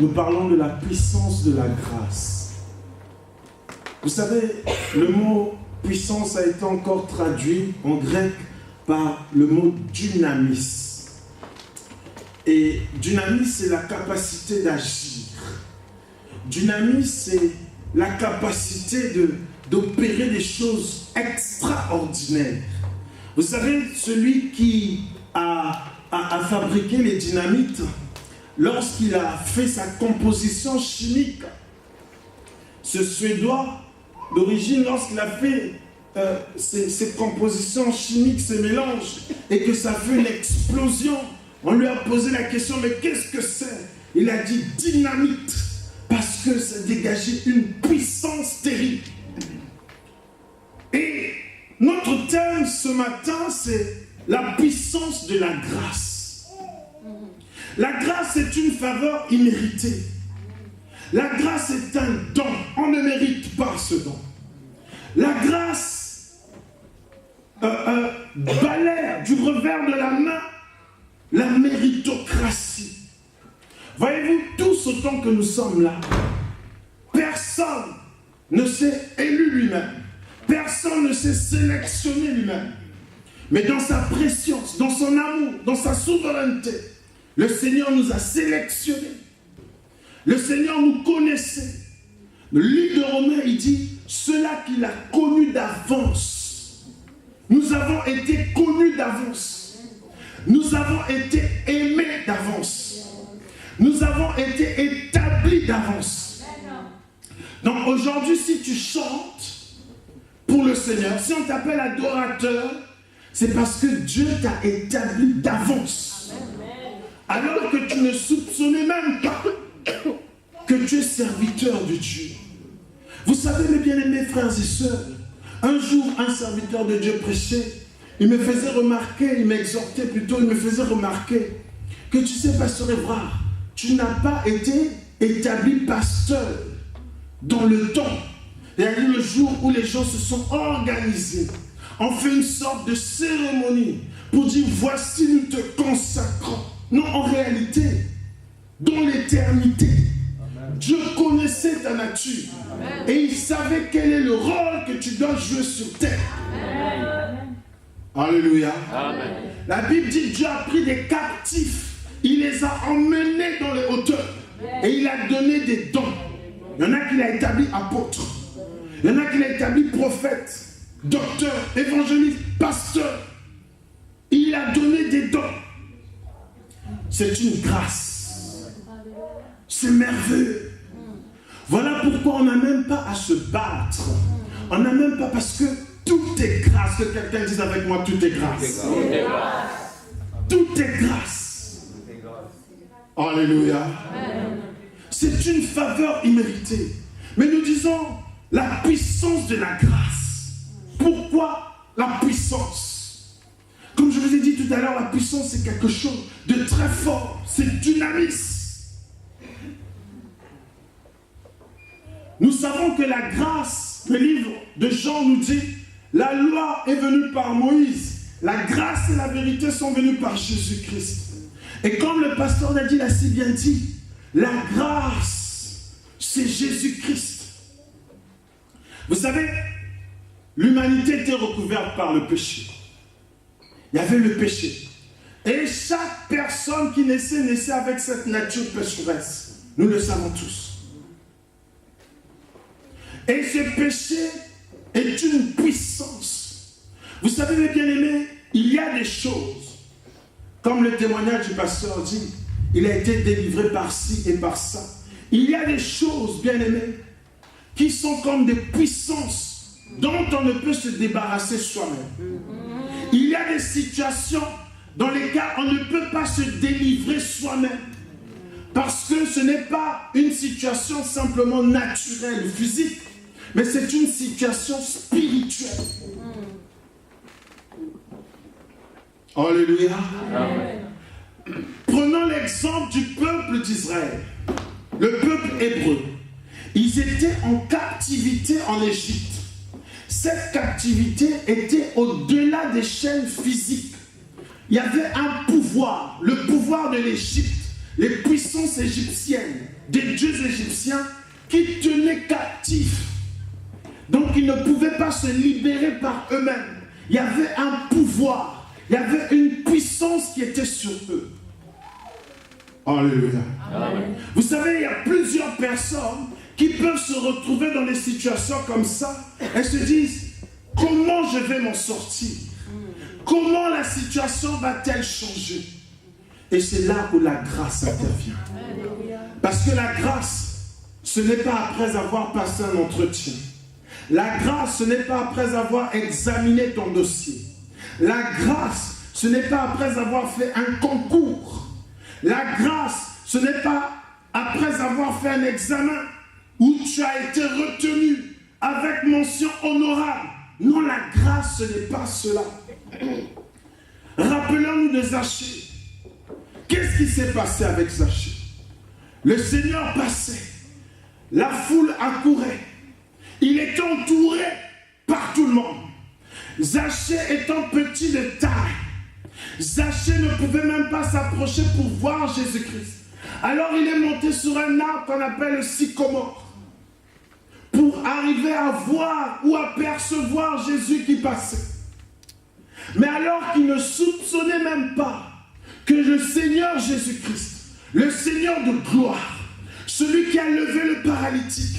nous parlons de la puissance de la grâce. Vous savez, le mot puissance a été encore traduit en grec par le mot dynamis. Et dynamis, c'est la capacité d'agir. Dynamis, c'est la capacité d'opérer des choses extraordinaires. Vous savez, celui qui a fabriqué les dynamites, lorsqu'il a fait sa composition chimique, ce Suédois d'origine, lorsqu'il a fait ces compositions chimiques, ces mélanges, et que ça fait une explosion, on lui a posé la question, mais qu'est-ce que c'est? Il a dit dynamite, parce que ça dégageait une puissance terrible. Et notre thème ce matin, c'est la puissance de la grâce. La grâce est une faveur imméritée. La grâce est un don. On ne mérite pas ce don. La grâce balaie du revers de la main la méritocratie. Voyez-vous, tous autant que nous sommes là, personne ne s'est élu lui-même. Personne ne s'est sélectionné lui-même. Mais dans sa préscience, dans son amour, dans sa souveraineté, le Seigneur nous a sélectionnés. Le Seigneur nous connaissait. Le livre de Romains, il dit, ceux-là qu'il a connus d'avance. Nous avons été connus d'avance. Nous avons été aimés d'avance. Nous avons été établis d'avance. Donc aujourd'hui, si tu chantes pour le Seigneur, si on t'appelle adorateur, c'est parce que Dieu t'a établi d'avance. Alors que tu ne soupçonnais même pas que tu es serviteur de Dieu. Vous savez, mes bien-aimés frères et sœurs, un jour, un serviteur de Dieu prêchait, il me faisait remarquer, il m'exhortait plutôt, il me faisait remarquer que tu sais, pasteur Évrard, tu n'as pas été établi pasteur dans le temps. Il y a eu le jour où les gens se sont organisés. On fait une sorte de cérémonie pour dire voici nous te consacrons. Non, en réalité, dans l'éternité, Dieu connaissait ta nature. Amen. Et il savait quel est le rôle que tu dois jouer sur terre. Amen. Alléluia. Amen. La Bible dit Dieu a pris des captifs, il les a emmenés dans les hauteurs. Amen. Et il a donné des dons. Il y en a qu'il a établi apôtres. Il y en a qu'il a établi prophètes, docteurs, évangélistes, pasteurs. Il a donné des dons. C'est une grâce. C'est merveilleux. Voilà pourquoi on n'a même pas à se battre. On n'a même pas, parce que tout est grâce. Que quelqu'un dise avec moi, tout est grâce. Tout est grâce. Tout est grâce. Alléluia. C'est une faveur imméritée. Mais nous disons la puissance de la grâce. Pourquoi la puissance? Comme je vous ai dit tout à l'heure, la puissance c'est quelque chose de très fort. C'est dynamisme. Nous savons que la grâce, le livre de Jean nous dit, la loi est venue par Moïse, la grâce et la vérité sont venues par Jésus-Christ. Et comme le pasteur Nadine l'a si bien dit, la grâce, c'est Jésus-Christ. Vous savez, l'humanité était recouverte par le péché. Il y avait le péché. Et chaque personne qui naissait avec cette nature pécheresse. Nous le savons tous. Et ce péché est une puissance. Vous savez, mes bien-aimés, il y a des choses, comme le témoignage du pasteur dit, il a été délivré par ci et par ça. Il y a des choses, bien-aimés, qui sont comme des puissances dont on ne peut se débarrasser soi-même. Il y a des situations dans lesquelles on ne peut pas se délivrer soi-même. Parce que ce n'est pas une situation simplement naturelle, physique, mais c'est une situation spirituelle. Alléluia. Amen. Prenons l'exemple du peuple d'Israël, le peuple hébreu. Ils étaient en captivité en Égypte. Cette captivité était au-delà des chaînes physiques. Il y avait un pouvoir, le pouvoir de l'Égypte, les puissances égyptiennes des dieux égyptiens qui tenaient captifs. Donc ils ne pouvaient pas se libérer par eux-mêmes. Il y avait un pouvoir, il y avait une puissance qui était sur eux. Alléluia. Amen. Vous savez, il y a plusieurs personnes qui peuvent se retrouver dans des situations comme ça et se disent, comment je vais m'en sortir? Comment la situation va-t-elle changer? Et c'est là où la grâce intervient. Parce que la grâce, ce n'est pas après avoir passé un entretien. La grâce, ce n'est pas après avoir examiné ton dossier. La grâce, ce n'est pas après avoir fait un concours. La grâce, ce n'est pas après avoir fait un examen où tu as été retenu avec mention honorable. Non, la grâce, ce n'est pas cela. Rappelons-nous de Zachée. Qu'est-ce qui s'est passé avec Zachée? Le Seigneur passait. La foule accourait. Il était entouré par tout le monde. Zachée étant petit de taille, Zachée ne pouvait même pas s'approcher pour voir Jésus-Christ. Alors il est monté sur un arbre qu'on appelle le sycomore pour arriver à voir ou à percevoir Jésus qui passait. Mais alors qu'il ne soupçonnait même pas que le Seigneur Jésus-Christ, le Seigneur de gloire, celui qui a levé le paralytique,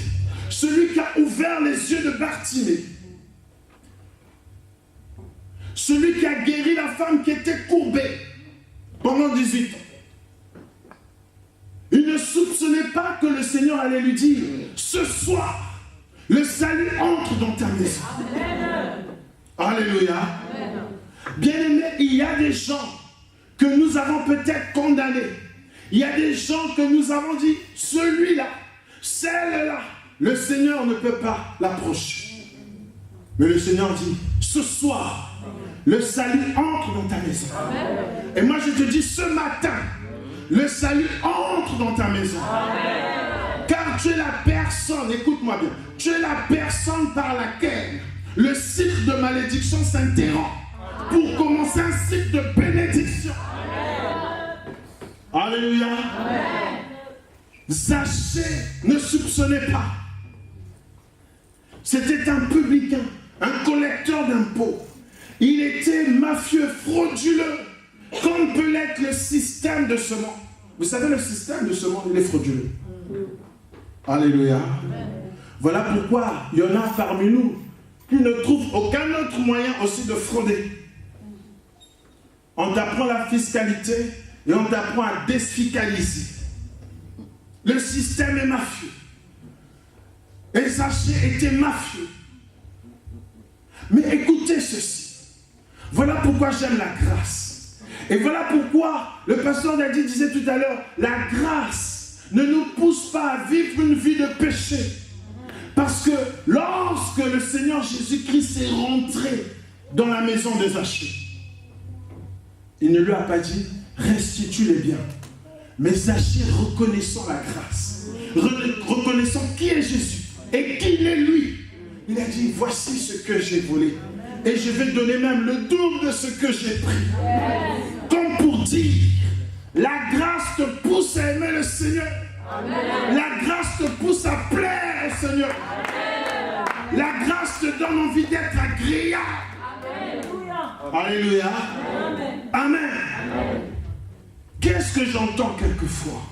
celui qui a ouvert les yeux de Bartimée, celui qui a guéri la femme qui était courbée pendant 18 ans. Il ne soupçonnait pas que le Seigneur allait lui dire, ce soir, le salut entre dans ta maison. Amen. Alléluia. Amen. Bien-aimés, il y a des gens que nous avons peut-être condamnés. Il y a des gens que nous avons dit, celui-là, celle-là, le Seigneur ne peut pas l'approcher. Mais le Seigneur dit, ce soir, le salut entre dans ta maison. Amen. Et moi je te dis ce matin, le salut entre dans ta maison. Amen. Car tu es la personne, écoute-moi bien, tu es la personne par laquelle le cycle de malédiction s'interrompt pour commencer un cycle de bénédiction. Amen. Alléluia. Amen. Zachée ne soupçonnait pas. C'était un publicain, un collecteur d'impôts. Il était mafieux, frauduleux, comme peut l'être le système de ce monde. Vous savez, le système de ce monde, il est frauduleux. Alléluia. Voilà pourquoi il y en a parmi nous qui ne trouvent aucun autre moyen aussi de frauder. On t'apprend la fiscalité et on t'apprend à défiscaliser. Le système est mafieux. Et Zachée était mafieux. Mais écoutez ceci. Voilà pourquoi j'aime la grâce. Et voilà pourquoi le pasteur Daddy disait tout à l'heure, la grâce ne nous pousse pas à vivre une vie de péché. Parce que lorsque le Seigneur Jésus-Christ est rentré dans la maison de Zachée, il ne lui a pas dit, restitue les biens. Mais Zachée, reconnaissant la grâce, reconnaissant qui est Jésus et qui est lui, il a dit, voici ce que j'ai volé. Et je vais donner même le double de ce que j'ai pris. Comme pour dire, la grâce te pousse à aimer le Seigneur. Amen. La grâce te pousse à plaire au Seigneur. Amen. La grâce te donne envie d'être agréable. Amen. Alléluia. Amen. Amen. Amen. Qu'est-ce que j'entends quelquefois?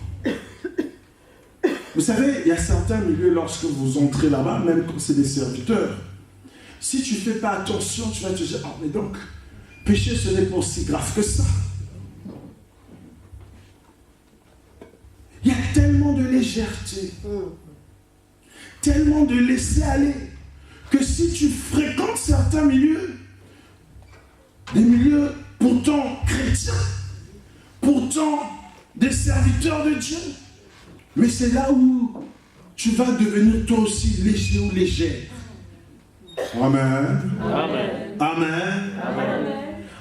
Vous savez, il y a certains milieux, lorsque vous entrez là-bas, même quand c'est des serviteurs, si tu ne fais pas attention, tu vas te dire, ah mais donc, péché ce n'est pas aussi grave que ça. Il y a tellement de légèreté, tellement de laisser-aller, que si tu fréquentes certains milieux, des milieux pourtant chrétiens, pourtant des serviteurs de Dieu, mais c'est là où tu vas devenir toi aussi léger ou légère. Amen. Amen. Amen. Amen.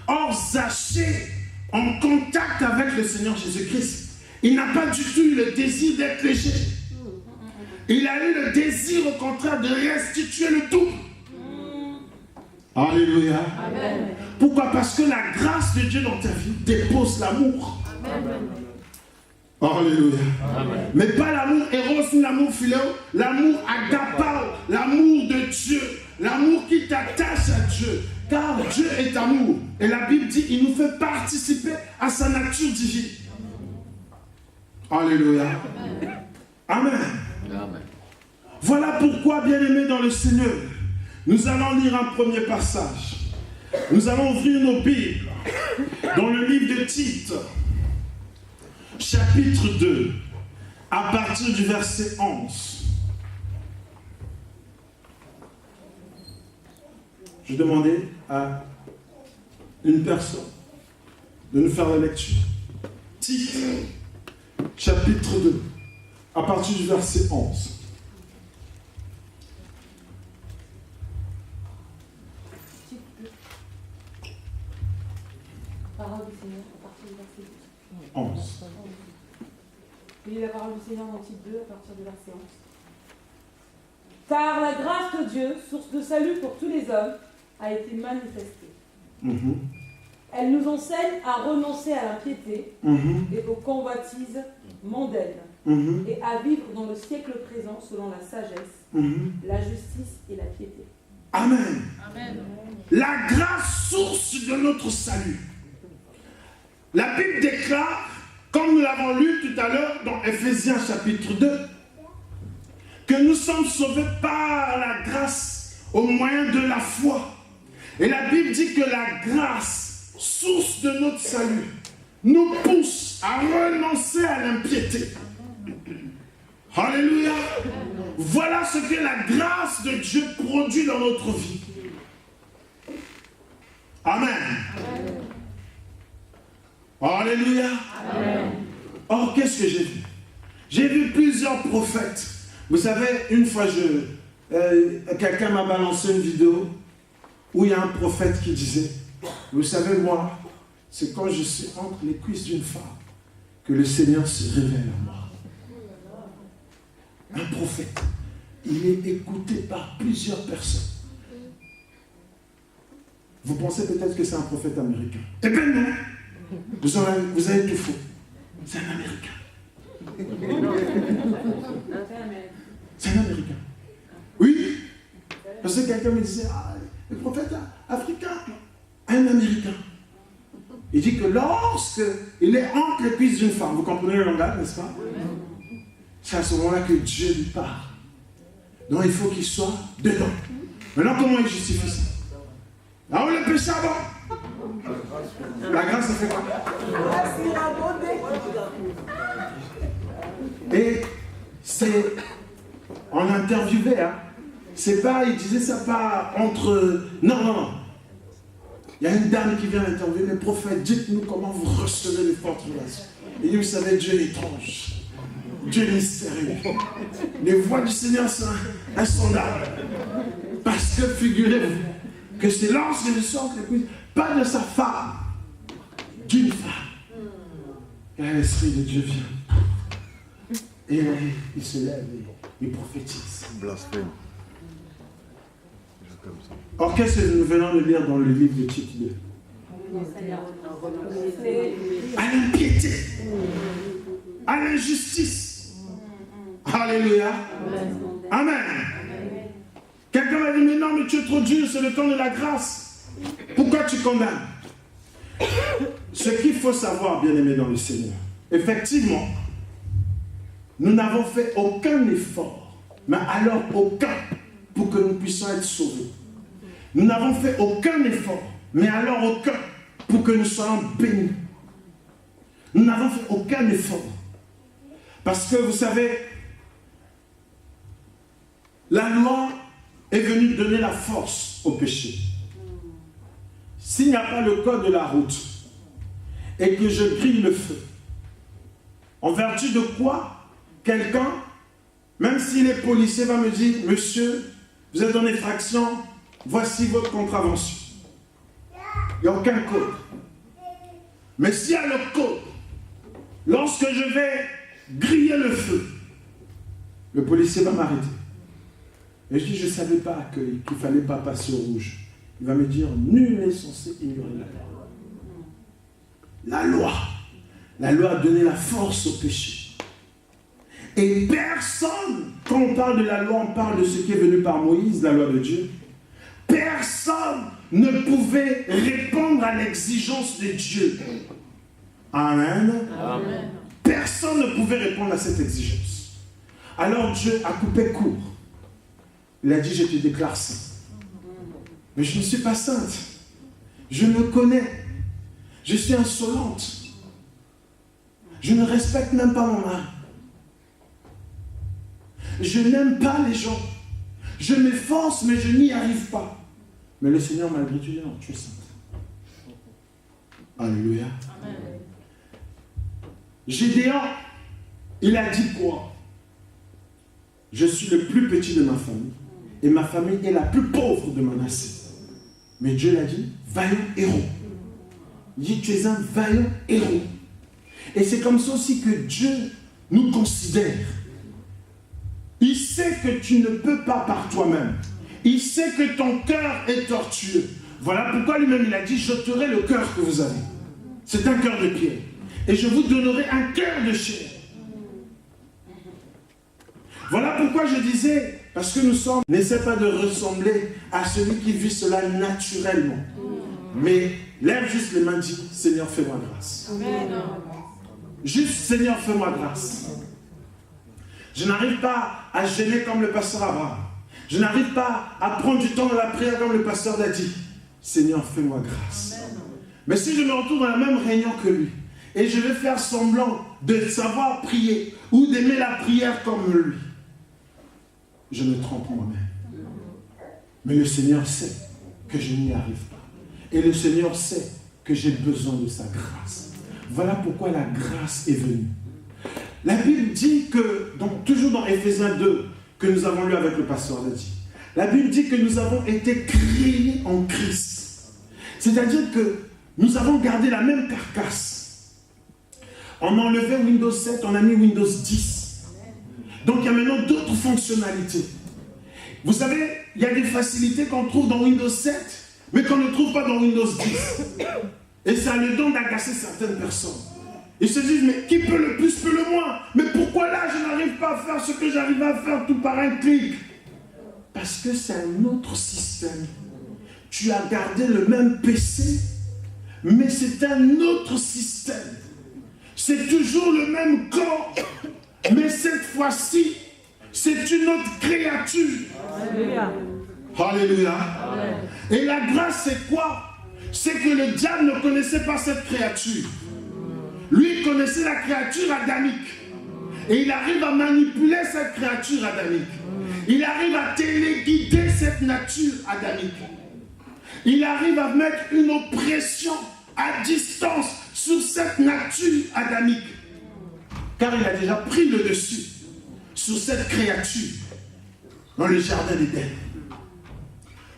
Or, Zachée, en contact avec le Seigneur Jésus-Christ, il n'a pas du tout eu le désir d'être léger. Il a eu le désir, au contraire, de restituer le tout. Alléluia. Amen. Pourquoi? Parce que la grâce de Dieu dans ta vie dépose l'amour. Alléluia. Amen. Mais pas l'amour héros ni l'amour philéo, l'amour agapao, l'amour de Dieu, l'amour qui t'attache à Dieu. Car Dieu est amour. Et la Bible dit, il nous fait participer à sa nature divine. Alléluia. Amen. Amen. Voilà pourquoi, bien-aimés dans le Seigneur, nous allons lire un premier passage. Nous allons ouvrir nos Bibles dans le livre de Tite, chapitre 2, à partir du verset 11. Je demandais à une personne de nous faire la lecture. Tite, chapitre 2, à partir du verset 11. Parole du Seigneur à partir du verset 11. Lis la parole du Seigneur dans Tite 2 à partir du verset 11. Car la grâce de Dieu, source de salut pour tous les hommes, a été manifestée. Elle nous enseigne à renoncer à l'impiété et aux convoitises mondaines et à vivre dans le siècle présent selon la sagesse, la justice et la piété. Amen. Amen. La grâce, source de notre salut. La Bible déclare, comme nous l'avons lu tout à l'heure dans Ephésiens chapitre 2, que nous sommes sauvés par la grâce au moyen de la foi. Et la Bible dit que la grâce, source de notre salut, nous pousse à renoncer à l'impiété. Alléluia. Voilà ce que la grâce de Dieu produit dans notre vie. Amen. Alléluia. Amen. Or, qu'est-ce que j'ai vu? J'ai vu plusieurs prophètes. Vous savez, une fois, quelqu'un m'a balancé une vidéo où il y a un prophète qui disait, vous savez, moi, c'est quand je suis entre les cuisses d'une femme que le Seigneur se révèle à moi. Un prophète, il est écouté par plusieurs personnes. Vous pensez peut-être que c'est un prophète américain. Eh bien non, vous avez tout faux. C'est un Américain. C'est un Américain. Oui, parce que quelqu'un me disait, le prophète africain, un Américain. Il dit que lorsqu'il est entre les cuisses d'une femme, vous comprenez le langage, n'est-ce pas? C'est à ce moment-là que Dieu lui parle. Donc il faut qu'il soit dedans. Maintenant, comment il justifie ça? Ah, le péché avant. La grâce, ça fait quoi? Et c'est, on interviewait, hein. C'est pas, il disait ça pas entre... Non. Il y a une dame qui vient interviewer les prophètes. Dites-nous comment vous recevez les forteresses. Et vous savez, Dieu est étrange. Dieu est mystérieux. Les voix du Seigneur sont insondables. Parce que figurez-vous que c'est lorsque je sors pas de sa femme, d'une femme. Et l'Esprit de Dieu vient. Et il se lève et il prophétise. Blasphème. Or, qu'est-ce que nous venons de lire dans le livre de Tite 2? À l'impiété, à l'injustice. Alléluia. Amen. Quelqu'un m'a dit, mais non, mais tu es trop dur, c'est le temps de la grâce. Pourquoi tu condamnes? Ce qu'il faut savoir, bien-aimé dans le Seigneur, effectivement, nous n'avons fait aucun effort, mais alors aucun, pour que nous puissions être sauvés. Nous n'avons fait aucun effort, mais alors aucun, pour que nous soyons bénis. Nous n'avons fait aucun effort. Parce que vous savez, la loi est venue donner la force au péché. S'il n'y a pas le code de la route, et que je grille le feu, en vertu de quoi quelqu'un, même s'il est policier, va me dire, monsieur, vous êtes en infraction, voici votre contravention. Il n'y a aucun code. Mais s'il y a le code, lorsque je vais griller le feu, le policier va m'arrêter. Et je dis, je ne savais pas qu'il ne fallait pas passer au rouge. Il va me dire, nul n'est censé ignorer la loi. La loi. La loi a donné la force au péché. Et personne, quand on parle de la loi, on parle de ce qui est venu par Moïse, la loi de Dieu. Personne ne pouvait répondre à l'exigence de Dieu. Amen. Amen. Personne ne pouvait répondre à cette exigence. Alors Dieu a coupé court. Il a dit, je te déclare saint. Mais je ne suis pas sainte. Je me connais. Je suis insolente. Je ne respecte même pas mon mari. Je n'aime pas les gens. Je m'efforce, mais je n'y arrive pas. Mais le Seigneur, malgré tout, dit non, tu es sainte. Alléluia. Amen. Gédéon, il a dit quoi? Je suis le plus petit de ma famille. Et ma famille est la plus pauvre de Manassé. Mais Dieu l'a dit, vaillant héros. Il dit, tu es un vaillant héros. Et c'est comme ça aussi que Dieu nous considère. Il sait que tu ne peux pas par toi-même. Il sait que ton cœur est tortueux. Voilà pourquoi lui-même il a dit, j'ôterai le cœur que vous avez. C'est un cœur de pierre. Et je vous donnerai un cœur de chair. Voilà pourquoi je disais, parce que nous sommes, n'essaie pas de ressembler à celui qui vit cela naturellement. Mais lève juste les mains, dis, Seigneur, fais-moi grâce. Amen. Juste, Seigneur, fais-moi grâce. Je n'arrive pas à gêner comme le pasteur Abraham. Je n'arrive pas à prendre du temps dans la prière comme le pasteur l'a dit. Seigneur, fais-moi grâce. Amen. Mais si je me retrouve dans la même réunion que lui, et je vais faire semblant de savoir prier, ou d'aimer la prière comme lui, je me trompe moi-même. Mais le Seigneur sait que je n'y arrive pas. Et le Seigneur sait que j'ai besoin de sa grâce. Voilà pourquoi la grâce est venue. La Bible dit que, donc, toujours dans Éphésiens 2, que nous avons lu avec le pasteur Dadi, la Bible dit que nous avons été créés en Christ. C'est-à-dire que nous avons gardé la même carcasse. On a enlevé Windows 7, on a mis Windows 10. Donc il y a maintenant d'autres fonctionnalités. Vous savez, il y a des facilités qu'on trouve dans Windows 7, mais qu'on ne trouve pas dans Windows 10. Et ça a le don d'agacer certaines personnes. Ils se disent, mais qui peut le plus, peut le moins. Mais pourquoi là, je n'arrive pas à faire ce que j'arrive à faire tout par un clic? Parce que c'est un autre système. Tu as gardé le même PC, mais c'est un autre système. C'est toujours le même corps, mais cette fois-ci, c'est une autre créature. Alléluia. Alléluia. Amen. Et la grâce, c'est quoi? C'est que le diable ne connaissait pas cette créature. Lui, il connaissait la créature adamique. Et il arrive à manipuler cette créature adamique. Il arrive à téléguider cette nature adamique. Il arrive à mettre une oppression à distance sur cette nature adamique. Car il a déjà pris le dessus sur cette créature dans le jardin d'Éden.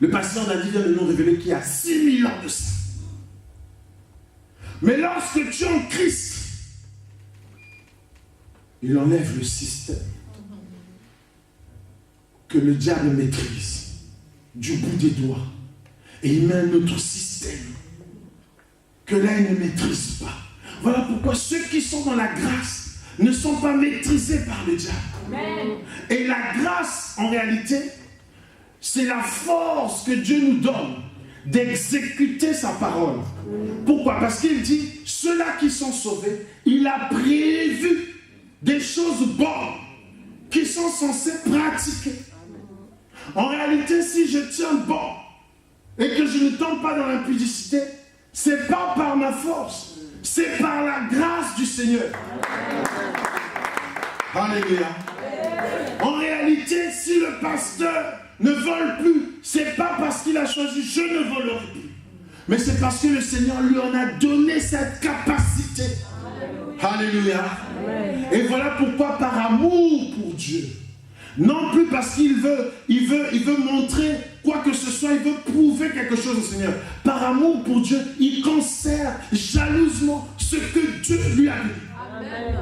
Le pasteur David vient de nous révéler qu'il y a 6000 ans de ça. Mais lorsque tu es en Christ, il enlève le système que le diable maîtrise du bout des doigts et il met un autre système que là il ne maîtrise pas. Voilà pourquoi ceux qui sont dans la grâce ne sont pas maîtrisés par le diable. Amen. Et la grâce, en réalité, c'est la force que Dieu nous donne d'exécuter sa parole. Pourquoi? Parce qu'il dit, ceux-là qui sont sauvés, il a prévu des choses bonnes qui sont censées pratiquer. En réalité, si je tiens bon et que je ne tombe pas dans l'impudicité, c'est pas par ma force, c'est par la grâce du Seigneur. Alléluia. En réalité, si le pasteur ne vole plus, c'est pas parce qu'il a choisi je ne volerai plus, mais c'est parce que le Seigneur lui en a donné cette capacité. Alléluia. Et voilà pourquoi, par amour pour Dieu, non plus parce qu'il veut, il veut montrer quoi que ce soit, il veut prouver quelque chose au Seigneur. Par amour pour Dieu, il conserve jalousement ce que Dieu lui a donné. Amen.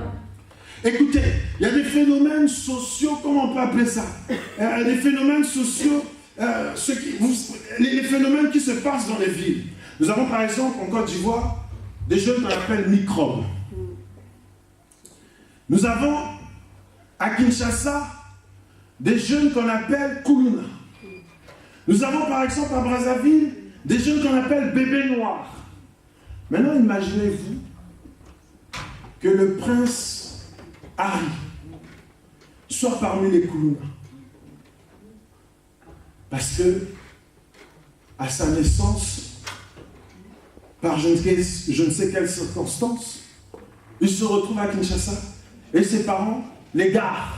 Écoutez, il y a des phénomènes sociaux, comment on peut appeler ça? Des phénomènes sociaux, les phénomènes qui se passent dans les villes. Nous avons par exemple en Côte d'Ivoire des jeunes qu'on appelle microbes. Nous avons à Kinshasa des jeunes qu'on appelle Kuluna. Nous avons par exemple à Brazzaville des jeunes qu'on appelle bébés noirs. Maintenant, imaginez-vous que le prince Harry soit parmi les Kuluna. Parce que, à sa naissance, par je ne sais quelle circonstance, il se retrouve à Kinshasa et ses parents l'égarent.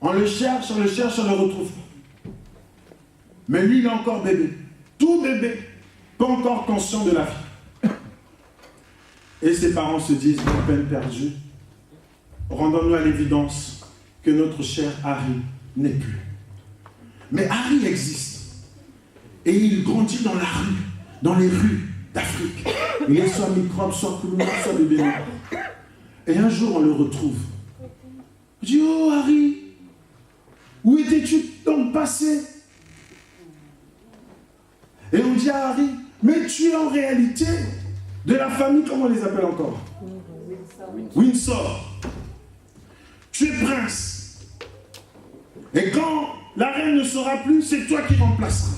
On le cherche, on le retrouve pas. Mais lui, il est encore bébé. Tout bébé, pas encore conscient de la vie. Et ses parents se disent, en peine perdue, rendons-nous à l'évidence que notre cher Harry n'est plus. Mais Harry existe. Et il grandit dans la rue, dans les rues d'Afrique. Il est soit microbe, soit Kuluna, soit bébé noir. Et un jour, on le retrouve. Il dit, oh Harry, où étais-tu donc passé? Et on dit à Harry, mais tu es en réalité de la famille, comment on les appelle encore? Windsor. Tu es prince. Et quand la reine ne sera plus, c'est toi qui remplaceras.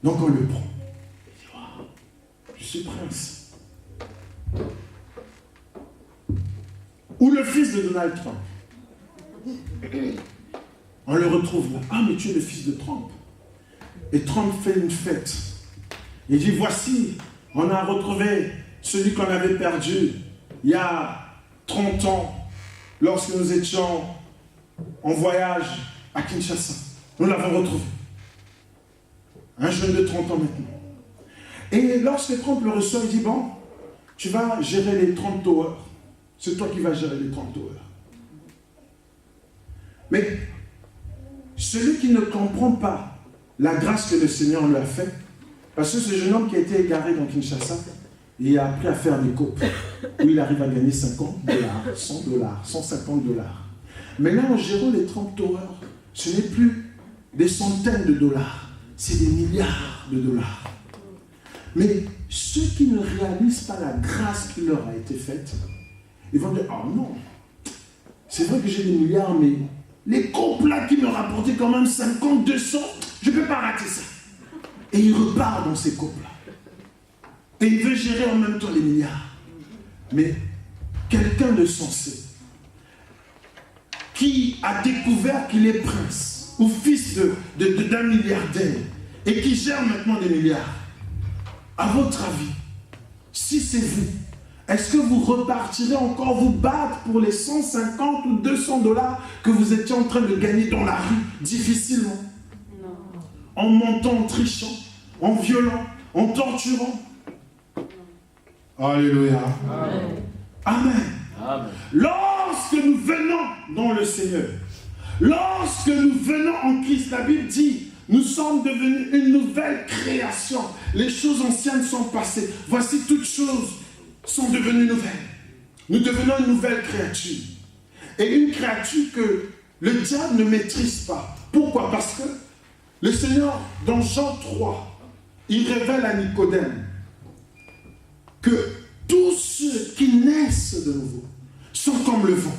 Donc on le prend. Il dit, oh, je suis prince. Ou le fils de Donald Trump. On le retrouve là. Ah, mais tu es le fils de Trump. Et Trump fait une fête. Il dit, voici, on a retrouvé celui qu'on avait perdu il y a 30 ans, lorsque nous étions en voyage à Kinshasa. Nous l'avons retrouvé. Un jeune de 30 ans maintenant. Et lorsque Trump le reçoit, il dit, bon, tu vas gérer les 30 towers. C'est toi qui vas gérer les 30 towers. Mais celui qui ne comprend pas la grâce que le Seigneur lui a faite, parce que ce jeune homme qui a été égaré dans Kinshasa, il a appris à faire des coupes, où il arrive à gagner $50, $100, $150. Mais là, en gérant les 30 towers, ce n'est plus des centaines de dollars, c'est des milliards de dollars. Mais ceux qui ne réalisent pas la grâce qui leur a été faite, ils vont dire, oh non, c'est vrai que j'ai des milliards, mais les coupes là qui me rapportaient quand même 50, 200, je ne peux pas rater ça. Et il repart dans ces coupes là. Et il veut gérer en même temps les milliards. Mais quelqu'un de sensé, qui a découvert qu'il est prince, ou fils d'un milliardaire, et qui gère maintenant des milliards, à votre avis, si c'est vous, est-ce que vous repartirez encore vous battre pour les 150 ou 200 dollars que vous étiez en train de gagner dans la rue, difficilement? Non. En mentant, en trichant, en violant, en torturant? Alléluia. Amen. Amen. Amen. Lorsque nous venons dans le Seigneur, lorsque nous venons en Christ, la Bible dit, nous sommes devenus une nouvelle création. Les choses anciennes sont passées. Voici toutes choses sont devenues nouvelles. Nous devenons une nouvelle créature. Et une créature que le diable ne maîtrise pas. Pourquoi? Parce que le Seigneur, dans Jean 3, il révèle à Nicodème que tous ceux qui naissent de nouveau sont comme le vent.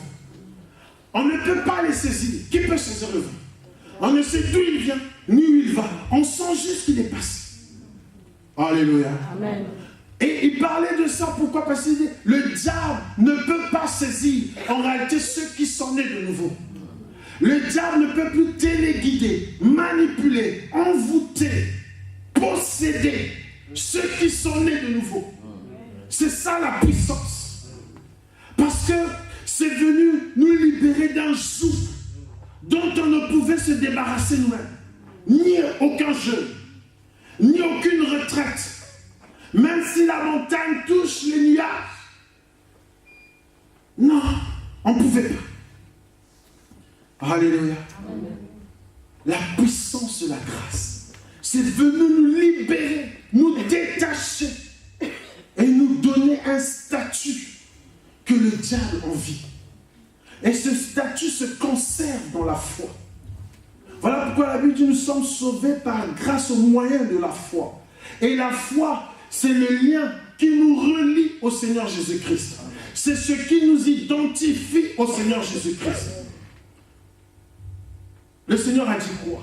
On ne peut pas les saisir. Qui peut saisir le vent? On ne sait d'où il vient, ni où il va. On sent juste qu'il est passé. Alléluia. Amen. Et il parlait de ça, pourquoi? Parce que le diable ne peut pas saisir en réalité ceux qui sont nés de nouveau. Le diable ne peut plus téléguider, manipuler, envoûter, posséder ceux qui sont nés de nouveau. C'est ça la puissance. Parce que c'est venu nous libérer d'un joug dont on ne pouvait se débarrasser nous-mêmes. Ni aucun jeûne, ni aucune retraite. Même si la montagne touche les nuages. Non, on ne pouvait pas. Alléluia. Amen. La puissance de la grâce, c'est venu nous libérer, nous détacher et nous donner un statut que le diable envie. Et ce statut se conserve dans la foi. Voilà pourquoi la Bible dit nous sommes sauvés par grâce au moyen de la foi. Et la foi, c'est le lien qui nous relie au Seigneur Jésus-Christ. C'est ce qui nous identifie au Seigneur Jésus-Christ. Le Seigneur a dit quoi?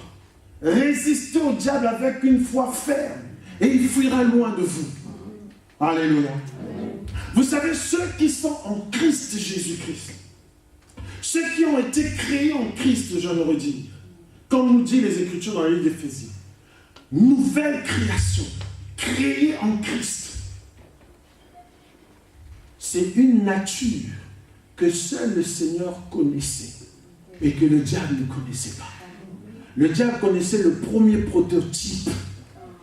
Résistez au diable avec une foi ferme et il fuira loin de vous. Alléluia. Vous savez, ceux qui sont en Christ Jésus-Christ, ceux qui ont été créés en Christ, je le redis, comme nous dit les Écritures dans le livre d'Éphésiens, nouvelle création, créée en Christ. C'est une nature que seul le Seigneur connaissait et que le diable ne connaissait pas. Le diable connaissait le premier prototype,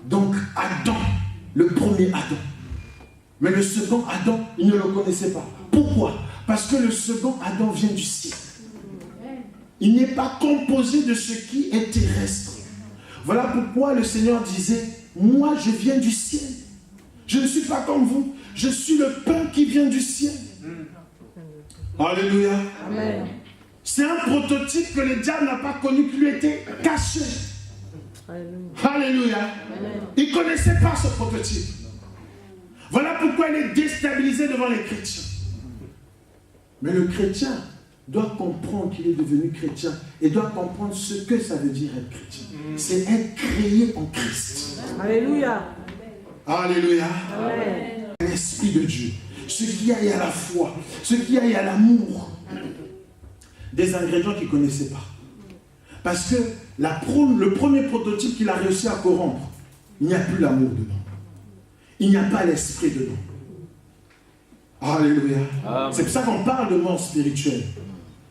donc Adam, le premier Adam. Mais le second Adam, il ne le connaissait pas. Pourquoi? Parce que le second Adam vient du ciel. Il n'est pas composé de ce qui est terrestre. Voilà pourquoi le Seigneur disait, moi je viens du ciel. Je ne suis pas comme vous. Je suis le pain qui vient du ciel. Alléluia. Amen. C'est un prototype que le diable n'a pas connu, qui lui était caché. Alléluia. Il ne connaissait pas ce prototype. Voilà pourquoi il est déstabilisé devant les chrétiens. Mais le chrétien doit comprendre qu'il est devenu chrétien et doit comprendre ce que ça veut dire être chrétien. C'est être créé en Christ. Alléluia. Alléluia. Amen. L'Esprit de Dieu, ce qui aille à la foi, ce qui aille à l'amour. Des ingrédients qu'il ne connaissait pas. Parce que le premier prototype qu'il a réussi à corrompre, il n'y a plus l'amour dedans. Il n'y a pas l'esprit dedans. Alléluia. C'est pour ça qu'on parle de mort spirituelle.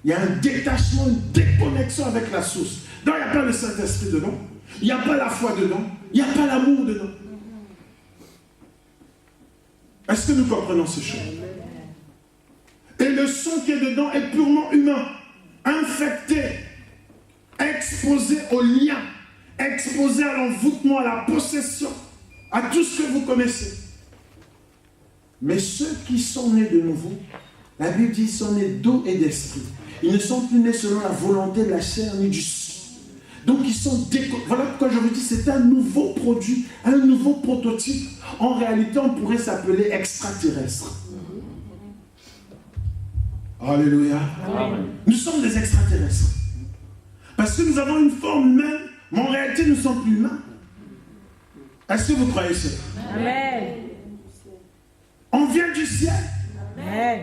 Il y a un détachement, une déconnexion avec la source. Donc il n'y a pas le Saint-Esprit dedans. Il n'y a pas la foi dedans. Il n'y a pas l'amour dedans. Est-ce que nous comprenons ces choses? Et le son qui est dedans est purement humain. Infecté, exposé au lien, exposé à l'envoûtement, à la possession, à tout ce que vous connaissez. Mais ceux qui sont nés de nouveau, la Bible dit, sont nés d'eau et d'esprit. Ils ne sont plus nés selon la volonté de la chair ni du sang. Donc ils sont voilà pourquoi je vous dis, c'est un nouveau produit, un nouveau prototype. En réalité, on pourrait s'appeler extraterrestre. Alléluia. Amen. Nous sommes des extraterrestres. Parce que nous avons une forme humaine, mais en réalité, nous ne sommes plus humains. Est-ce que vous croyez ça? Amen. On vient du ciel. Amen.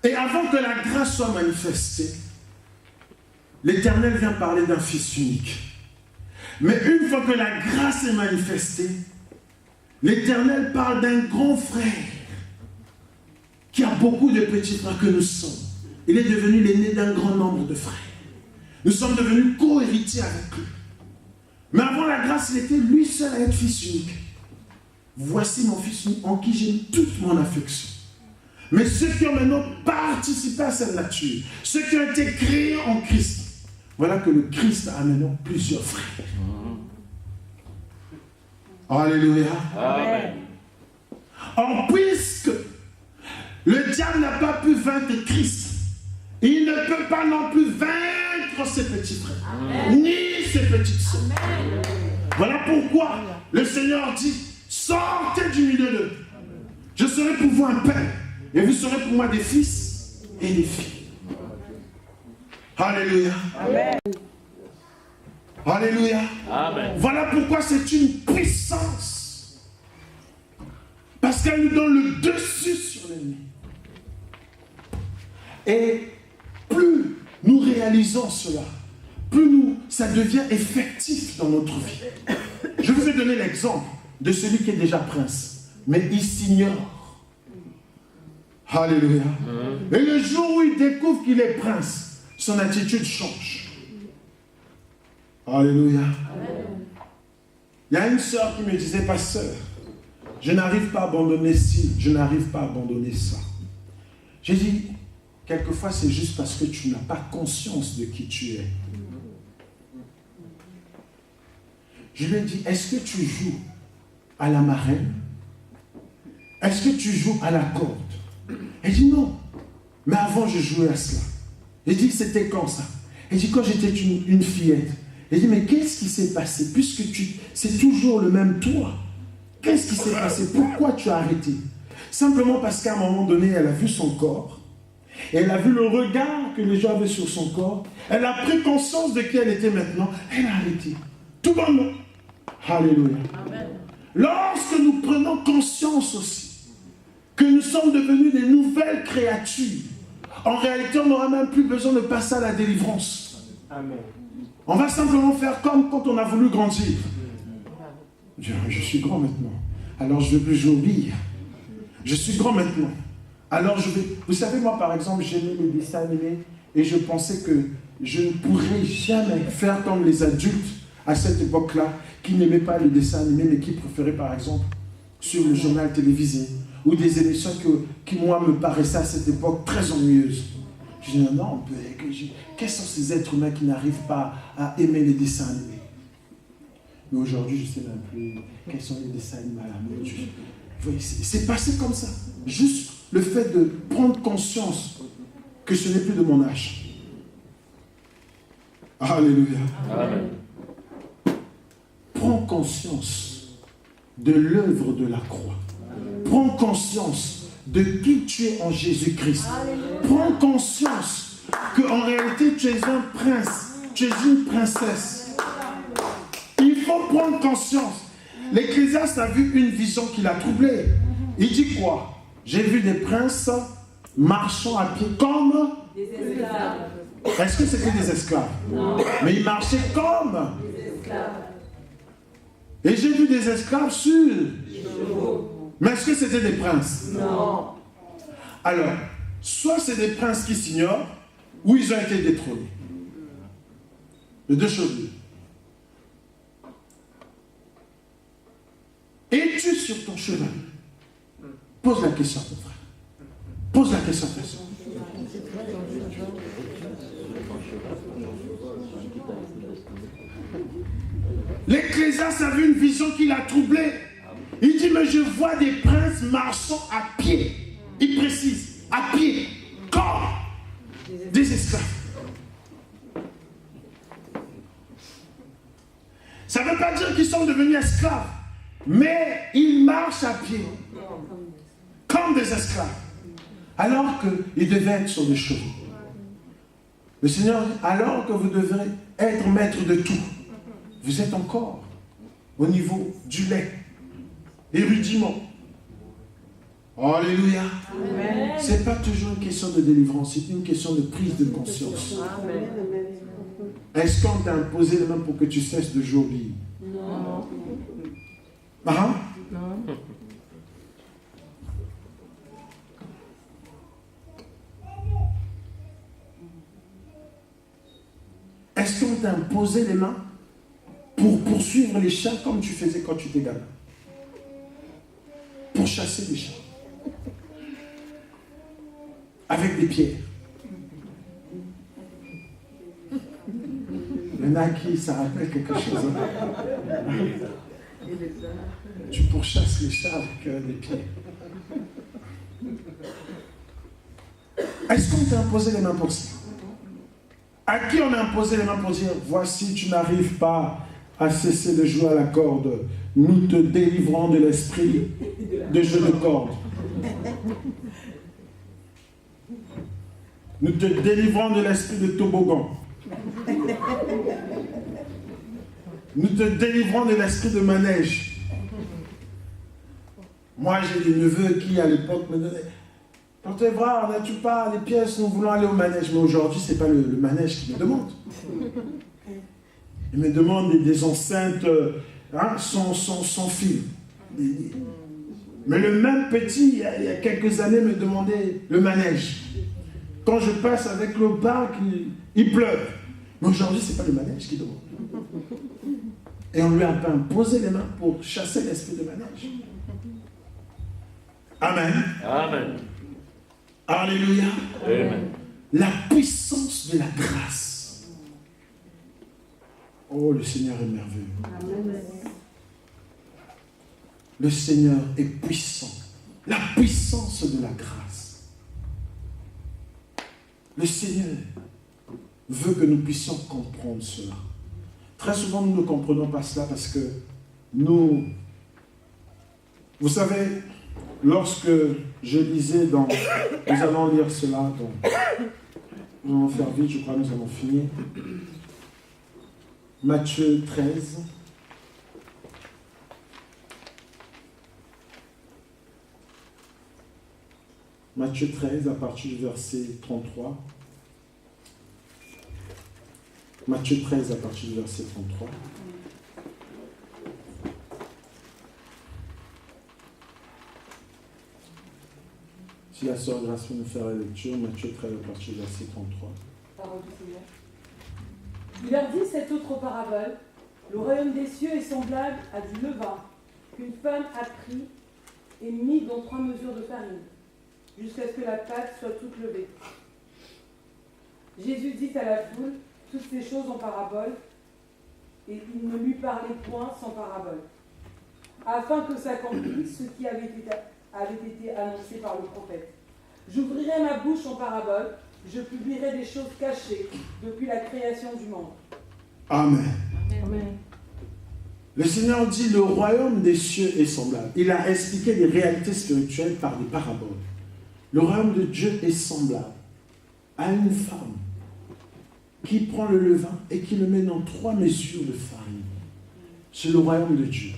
Et avant que la grâce soit manifestée, l'Éternel vient parler d'un Fils unique. Mais une fois que la grâce est manifestée, l'Éternel parle d'un grand frère qui a beaucoup de petits frères que nous sommes. Il est devenu l'aîné d'un grand nombre de frères. Nous sommes devenus co-héritiers avec lui. Mais avant la grâce, il était lui seul à être fils unique. Voici mon fils unique en qui j'ai mis toute mon affection. Mais ceux qui ont maintenant participé à cette nature, ceux qui ont été créés en Christ, voilà que le Christ a maintenant plusieurs frères. Alléluia. Amen. En puisque le diable n'a pas pu vaincre Christ, il ne peut pas non plus vaincre ses petits frères, Amen, ni ses petites sœurs. Voilà pourquoi le Seigneur dit, sortez du milieu d'eux. Je serai pour vous un père, et vous serez pour moi des fils et des filles. Alléluia. Amen. Alléluia. Amen. Voilà pourquoi c'est une puissance. Parce qu'elle nous donne le dessus sur l'ennemi. Et plus nous réalisons cela, plus ça devient effectif dans notre vie. Je vous ai donné l'exemple de celui qui est déjà prince, mais il s'ignore. Alléluia. Et le jour où il découvre qu'il est prince, son attitude change. Alléluia. Il y a une sœur qui me disait, pasteur, je n'arrive pas à abandonner ci, je n'arrive pas à abandonner ça. J'ai dit, quelquefois c'est juste parce que tu n'as pas conscience de qui tu es. Je lui ai dit, est-ce que tu joues à la marraine? Est-ce que tu joues à la corde? Elle dit non, mais avant je jouais à cela. J'ai dit, c'était quand ça? Elle dit, quand j'étais une fillette. Elle dit, mais qu'est-ce qui s'est passé? Puisque c'est toujours le même toi. Qu'est-ce qui s'est passé? Pourquoi tu as arrêté? Simplement parce qu'à un moment donné, elle a vu son corps. Et elle a vu le regard que les gens avaient sur son corps. Elle a pris conscience de qui elle était maintenant. Elle a arrêté. Tout bonnement. Alléluia. Amen. Lorsque nous prenons conscience aussi que nous sommes devenus des nouvelles créatures, en réalité, on n'aura même plus besoin de passer à la délivrance. Amen. On va simplement faire comme quand on a voulu grandir. Je suis grand maintenant, alors je ne vais plus jouer aux billes. Je suis grand maintenant, alors je vais... Vous savez, moi par exemple, j'aimais les dessins animés et je pensais que je ne pourrais jamais faire comme les adultes à cette époque-là qui n'aimaient pas les dessins animés mais qui préféraient par exemple sur le journal télévisé ou des émissions qui moi me paraissaient à cette époque très ennuyeuses. Je dis non, quels sont ces êtres humains qui n'arrivent pas à aimer les dessins animés? Mais aujourd'hui, je ne sais même plus quels sont les dessins animés à la mode. C'est passé comme ça. Juste le fait de prendre conscience que ce n'est plus de mon âge. Alléluia. Amen. Prends conscience de l'œuvre de la croix. Prends conscience de qui tu es en Jésus-Christ. Prends conscience qu'en réalité, tu es un prince, tu es une princesse. Il faut prendre conscience. L'Ecclésiaste a vu une vision qui l'a troublé. Il dit quoi? J'ai vu des princes marchant à pied comme des esclaves. Est-ce que c'était des esclaves? Non. Mais ils marchaient comme des esclaves. Et j'ai vu des esclaves sur des chevaux. Mais est-ce que c'était des princes? Non. Alors, soit c'est des princes qui s'ignorent, ou ils ont été détrônés. Les deux choses. Es-tu sur ton chemin? Pose la question à ton frère. Pose la question à ton frère. L'Ecclésiaste a vu une vision qui l'a troublé. Il dit, mais je vois des princes marchant à pied. Il précise, à pied, comme des esclaves. Ça ne veut pas dire qu'ils sont devenus esclaves, mais ils marchent à pied, comme des esclaves, alors qu'ils devaient être sur des chevaux. Le Seigneur dit, alors que vous devrez être maître de tout, vous êtes encore au niveau du lait, érudiment. Alléluia. Ce n'est pas toujours une question de délivrance, c'est une question de prise de conscience. Amen. Est-ce qu'on t'a imposé les mains pour que tu cesses de jouer aux billes? Non. Ah? Non. Est-ce qu'on t'a imposé les mains pour poursuivre les chats comme tu faisais quand tu étais gamin? Pour chasser les chats. Avec des pierres. Il y en a qui, ça rappelle quelque chose. Tu pourchasses les chats avec des pierres. Est-ce qu'on t'a imposé les mains pour ça? À qui on a imposé les mains pour dire, voici, tu n'arrives pas à cesser de jouer à la corde, nous te délivrons de l'esprit de jeu de corde. Nous te délivrons de l'esprit de toboggan. Nous te délivrons de l'esprit de manège. Moi, j'ai des neveux qui, à l'époque, me donnaient « Tonton Évrard, n'as-tu pas les pièces, nous voulons aller au manège ?» Mais aujourd'hui, ce n'est pas le manège qui me demande. Il me demande des enceintes sans fil. Mais le même petit, il y a quelques années, me demandait le manège. Quand je passe avec le parc, il pleure. Mais aujourd'hui, ce n'est pas le manège qui demande. Et on lui a pas imposé les mains pour chasser l'esprit de manège. Amen. Amen. Alléluia. Amen. La puissance de la grâce. Oh, le Seigneur est merveilleux. Amen. Le Seigneur est puissant. La puissance de la grâce. Le Seigneur veut que nous puissions comprendre cela. Très souvent, nous ne comprenons pas cela parce que nous... Vous savez, lorsque je lisais dans... Nous allons lire cela, donc nous allons faire vite, je crois que nous allons finir. Matthieu 13. Matthieu 13, à partir du verset 33. Matthieu 13, à partir du verset 33. Si la sœur Grâce peut nous faire la lecture, Matthieu 13, à partir du verset 33. Parole du Seigneur. Il leur dit cette autre parabole. Le royaume des cieux est semblable à du levain qu'une femme a pris et mis dans 3 mesures de farine, jusqu'à ce que la pâte soit toute levée. Jésus dit à la foule toutes ces choses en parabole, et il ne lui parlait point sans parabole, afin que s'accomplisse ce qui avait été annoncé par le prophète. J'ouvrirai ma bouche en parabole, je publierai des choses cachées depuis la création du monde. Amen. Amen. Le Seigneur dit, le royaume des cieux est semblable. Il a expliqué les réalités spirituelles par des paraboles. Le royaume de Dieu est semblable à une femme qui prend le levain et qui le met dans 3 mesures de farine. C'est le royaume de Dieu.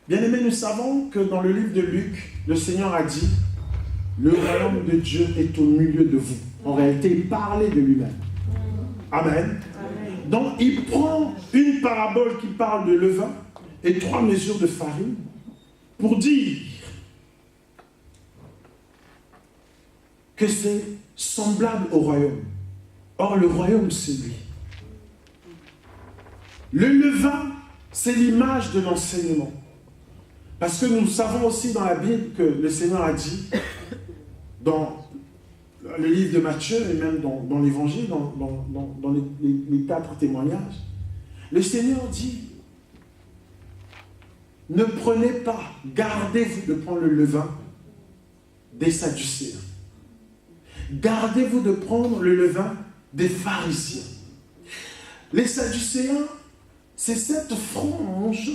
Bien-aimés, nous savons que dans le livre de Luc, le Seigneur a dit, le royaume de Dieu est au milieu de vous. En réalité, il parlait de lui-même. Amen. Donc, il prend une parabole qui parle de levain et 3 mesures de farine pour dire que c'est semblable au royaume. Or, le royaume, c'est lui. Le levain, c'est l'image de l'enseignement. Parce que nous savons aussi dans la Bible que le Seigneur a dit, dans le livre de Matthieu et même dans l'Évangile, dans les 4 témoignages, le Seigneur dit, ne prenez pas, gardez-vous de prendre le levain des Sadducéens. Gardez-vous de prendre le levain des pharisiens. Les Sadducéens, c'est cette frange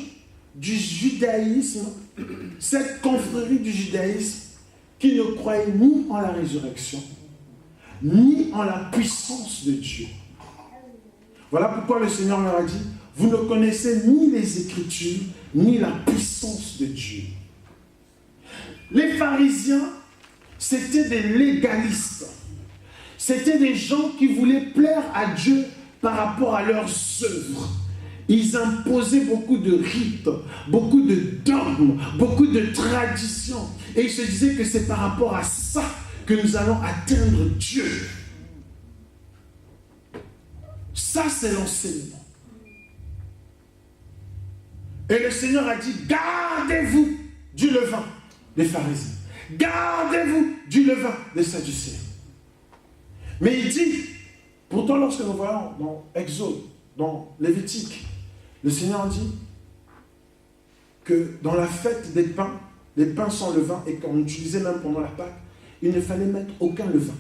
du judaïsme, cette confrérie du judaïsme qui ne croyait ni en la résurrection, ni en la puissance de Dieu. Voilà pourquoi le Seigneur leur a dit, vous ne connaissez ni les Écritures, ni la puissance de Dieu. Les pharisiens, c'était des légalistes. C'était des gens qui voulaient plaire à Dieu par rapport à leurs œuvres. Ils imposaient beaucoup de rites, beaucoup de dogmes, beaucoup de traditions. Et ils se disaient que c'est par rapport à ça que nous allons atteindre Dieu. Ça, c'est l'enseignement. Et le Seigneur a dit, gardez-vous du levain des pharisiens. Gardez-vous du levain des Sadducéens. Mais il dit, pourtant lorsque nous voyons dans Exode, dans Lévitique, le Seigneur dit que dans la fête des pains sans levain, et qu'on utilisait même pendant la Pâque, il ne fallait mettre aucun levain.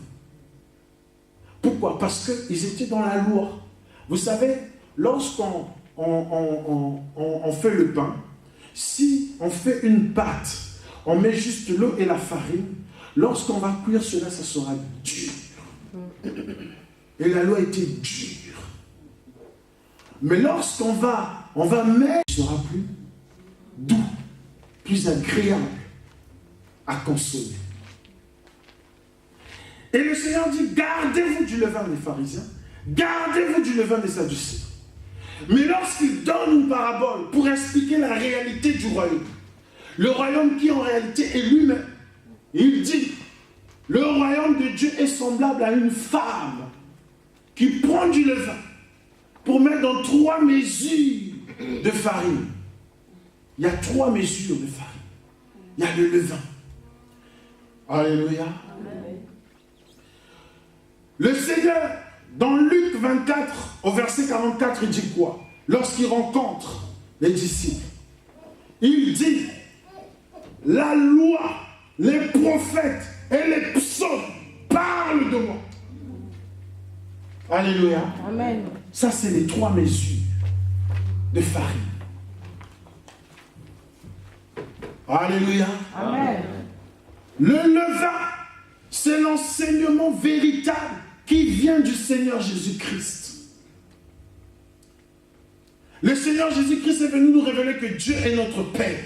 Pourquoi? Parce qu'ils étaient dans la loi. Vous savez, lorsqu'on fait le pain, si on fait une pâte, on met juste l'eau et la farine, lorsqu'on va cuire cela, ça sera dur. Et la loi était dure. Mais lorsqu'on va mettre, il sera plus doux, plus agréable à consommer. Et le Seigneur dit, gardez-vous du levain des pharisiens, gardez-vous du levain des Sadducéens. Mais lorsqu'il donne une parabole pour expliquer la réalité du royaume, le royaume qui en réalité est lui-même, il dit, le royaume de Dieu est semblable à une femme qui prend du levain pour mettre dans 3 mesures de farine. Il y a 3 mesures de farine. Il y a le levain. Alléluia. Amen. Le Seigneur, dans Luc 24, au verset 44, il dit quoi? Lorsqu'il rencontre les disciples, il dit, la loi, les prophètes et les psaumes parlent de moi. Alléluia. Amen. Ça, c'est les 3 mesures de farine. Alléluia. Amen. Le levain, c'est l'enseignement véritable qui vient du Seigneur Jésus-Christ. Le Seigneur Jésus-Christ est venu nous révéler que Dieu est notre Père.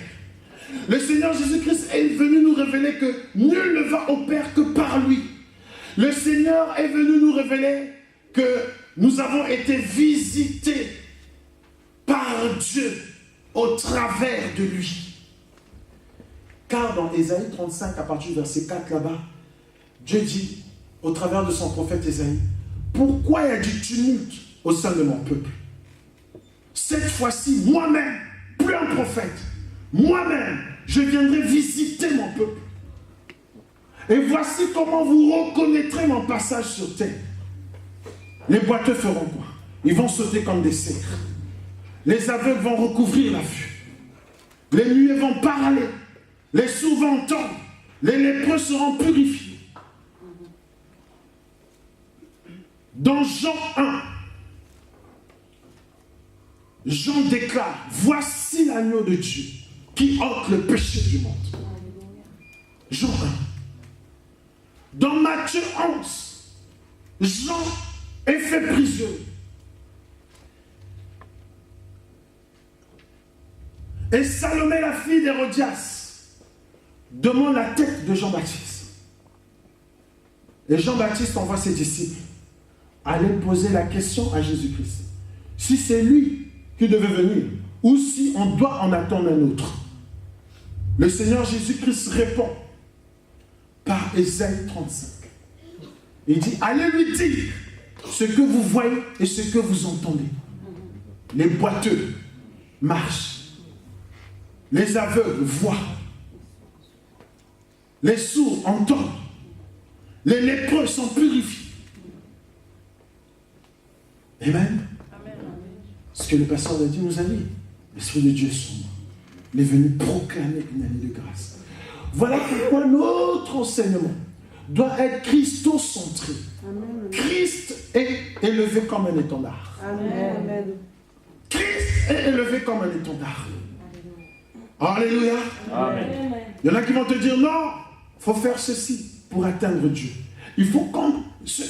Le Seigneur Jésus-Christ est venu nous révéler que nul ne va au Père que par lui. Le Seigneur est venu nous révéler que nous avons été visités par Dieu au travers de lui. Car dans Ésaïe 35, à partir du verset 4 là-bas, Dieu dit, au travers de son prophète Ésaïe, « Pourquoi il y a du tumulte au sein de mon peuple? Cette fois-ci, moi-même, plus un prophète, moi-même, je viendrai visiter mon peuple. Et voici comment vous reconnaîtrez mon passage sur terre. Les boiteux feront quoi? Ils vont sauter comme des cerfs. Les aveugles vont recouvrir la vue. Les muets vont parler. Les sourds vont entendre. Les lépreux seront purifiés. » Dans Jean 1, Jean déclare, « Voici l'agneau de Dieu qui ôte le péché du monde. » Jean 1. Dans Matthieu 11, Jean est fait prisonnier. Et Salomé, la fille d'Hérodias, demande la tête de Jean-Baptiste. Et Jean-Baptiste envoie ses disciples aller poser la question à Jésus-Christ. Si c'est lui qui devait venir, ou si on doit en attendre un autre. Le Seigneur Jésus-Christ répond par Ésaïe 35. Il dit, allez lui dire ce que vous voyez et ce que vous entendez. Les boiteux marchent. Les aveugles voient. Les sourds entendent. Les lépreux sont purifiés. Amen. Ce que le pasteur a dit nous a dit. L'Esprit de Dieu est sur moi. Il est venu proclamer une année de grâce. Voilà pourquoi notre enseignement doit être christocentré. Christ est élevé comme un étendard. Amen. Christ est élevé comme un étendard. Alléluia. Amen. Il y en a qui vont te dire, non, il faut faire ceci pour atteindre Dieu. Il faut comme ce.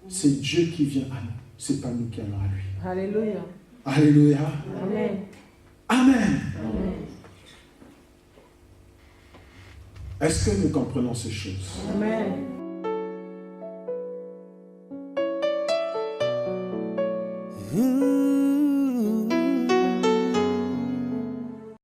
C'est Dieu qui vient à nous. Ce n'est pas nous qui allons à lui. Alléluia. Alléluia. Amen. Amen. Est-ce que nous comprenons ces choses? Amen. Mmh.